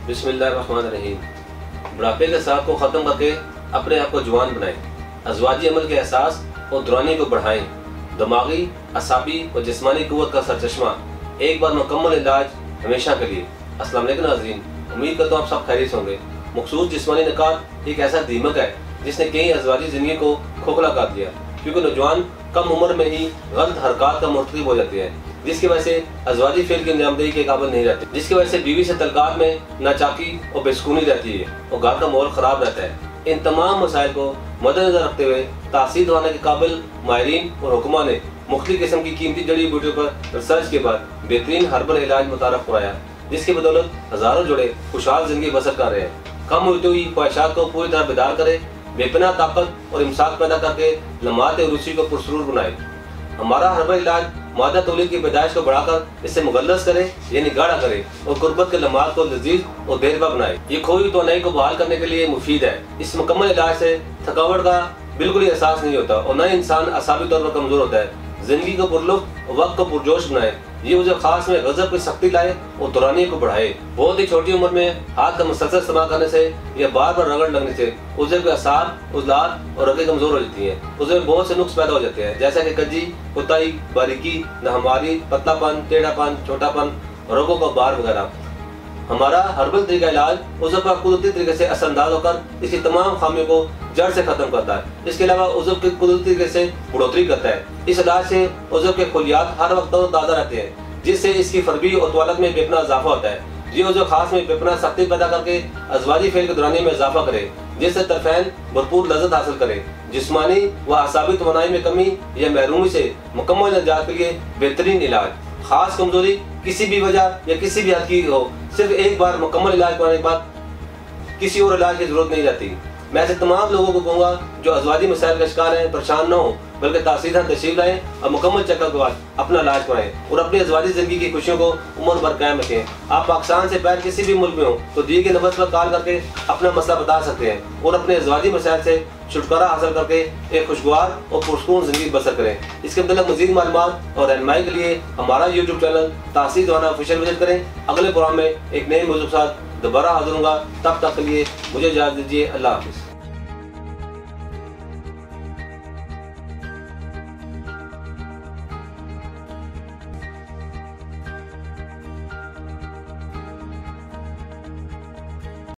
बिस्मिल्लाहिर्रहमानिर्रहीम। बुढ़ापे के साथ को ख़त्म करके अपने आप को जवान बनाएं, अज़वाजी अमल के एहसास और दुरानी को बढ़ाएं, दिमागी, असाबी और जिस्मानी क़ुव्वत का सरचश्मा, एक बार मुकम्मल इलाज हमेशा के लिए। अस्सलाम वालेकुम नाज़रीन, उम्मीद करता हूँ आप सब खैरियत होंगे। मखसूस जिस्मानी निकात एक ऐसा दीमक है जिसने कई अज़वाजी ज़िंदगी को खोखला कर दिया, क्योंकि नौजवान कम उम्र में ही गलत हरकत का मुर्तकिब हो जाते हैं, जिसकी वजह से अज़वाजी फेल की अंजामदेही के काबिल नहीं रहते, जिसकी वजह से बीवी से तल्कात में नाचाकी और बेसुकूनी रहती है और घर का माहौल ख़राब रहता है। इन तमाम मसाइल को मद्देनजर रखते हुए तासीर दिलाने के काबिल माहिरीन और हुक्मा ने मुख्तलिफ किस्म की कीमती जड़ी बूटियों पर रिसर्च के बाद बेहतरीन हर्बल इलाज मुतारफ कराया, जिसकी बदौलत हज़ारों जोड़े खुशहाल जिंदगी बसर कर रहे हैं। कम होती हुई ख्वाहिशात को पूरी तरह बेदार करे, बेपनाह ताकत और इमसाक पैदा करके लम्हात उरूसी को पुरसरूर बनाए। हमारा हर्बल इलाज मादा तौलीद की पैदाइश को बढ़ाकर इसे मुगल्लस करे यानी गाढ़ा करे और गुर्बत के लम्हात को लजीज और देरबा बनाए। ये खोई तवानाई को बहाल करने के लिए मुफीद है। इस मुकम्मल इलाज से थकावट का बिल्कुल ही एहसास नहीं होता और न ही इंसान असाबी तौर पर कमजोर होता है। जिंदगी को पुरलुत्फ, वक्त को पुरजोश बनाए। ये उसे खास में गजब की सख्ती लाए और दुरानी को बढ़ाए। बहुत ही छोटी उम्र में हाथ का मुसलसल इस्तेमाल करने से या बार बार रगड़ लगने से उसे कोई आसार, उजलात और रगें कमजोर हो जाती हैं। उसमें बहुत से नुक्स पैदा हो जाते हैं, जैसा कि कज्जी, कुताई, बारीकी, नाहमारी, पतलापन, टेढ़ापन, छोटापन, रगों का बार वगैरह। हमारा हर्बल तरीका इलाज उज़व पर कुदरती तरीके से असरअंदाज होकर इसकी तमाम खामियों को जड़ से खत्म करता है। इसके अलावा उज़व के कुदरती तरीके से बढ़ोतरी करता है। इस इलाज से उज़व के खुलियात हर वक्त ताज़ा रहते हैं, जिससे इसकी फरबी और तवालत में बेपनाह इजाफा होता है। ये उज़व खास में बेपनाह सख्ती पैदा करके अज़वाजी फेल के दौरानी में इजाफा करे, जिससे तरफैन भरपूर लज़्ज़त हासिल करे। जिस्मानी व असाबी तवानाई में कमी या महरूमी से मुकम्मल निजात के लिए बेहतरीन इलाज। खास कमजोरी किसी भी वजह या किसी भी हद की हो, सिर्फ एक बार मुकम्मल इलाज करने के बाद किसी और इलाज की जरूरत नहीं रहती। मैं ऐसे तमाम लोगों को कहूँगा जो अज़वाजी मसाइल का शिकार हैं, परेशान न हो, बल्कि तासीर तशरीफ लाएं और मुकम्मल चेकअप के बाद अपना इलाज कराएं और अपनी अज़वाजी ज़िंदगी की खुशियों को उम्र भर कायम रखें। आप पाकिस्तान से बाहर किसी भी मुल्क में हो तो दिए गए नंबर पर कॉल करके अपना मसला बता सकते हैं और अपने अज़वाजी मसाइल से छुटकारा हासिल करके एक खुशगवार और पुरसकून ज़िंदगी बसर करें। इसके मतलब मज़ीद मालूमात और रहनुमाई के लिए हमारा यूट्यूब चैनल तासीर दिवाना ऑफिशियल विजिट करें। अगले प्रोग्राम में एक नए मौजूद के साथ दोबारा हाजिर होऊंगा। तब तक के लिए मुझे इजाज़त दीजिए। अल्लाह हाफ़िज़।